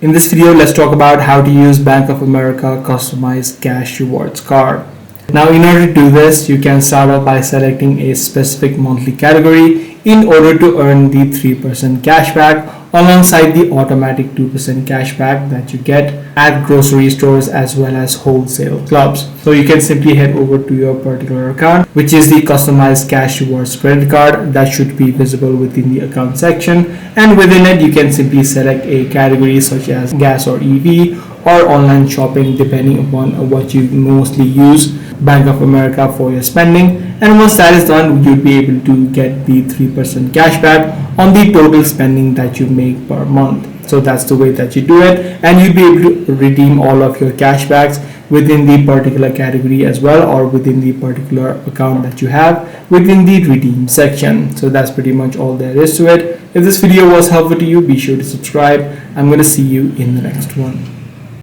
In this video, let's talk about how to use Bank of America customized cash rewards card. Now, in order to do this, you can start off by selecting a specific monthly category in order to earn the 3% cashback alongside the automatic 2% cashback that you get at grocery stores as well as wholesale clubs. So you can simply head over to your particular account, which is the customized cash rewards credit card that should be visible within the account section, and within it you can simply select a category such as gas or EV or online shopping, depending upon what you mostly use Bank of America for your spending. And once that is done, you'll be able to get the 3% cashback on the total spending that you make per month. So that's the way that you do it, and you'll be able to redeem all of your cashbacks within the particular category as well, or within the particular account that you have within the redeem section. So that's pretty much all there is to it. If this video was helpful to you, be sure to subscribe. I'm going to see you in the next one.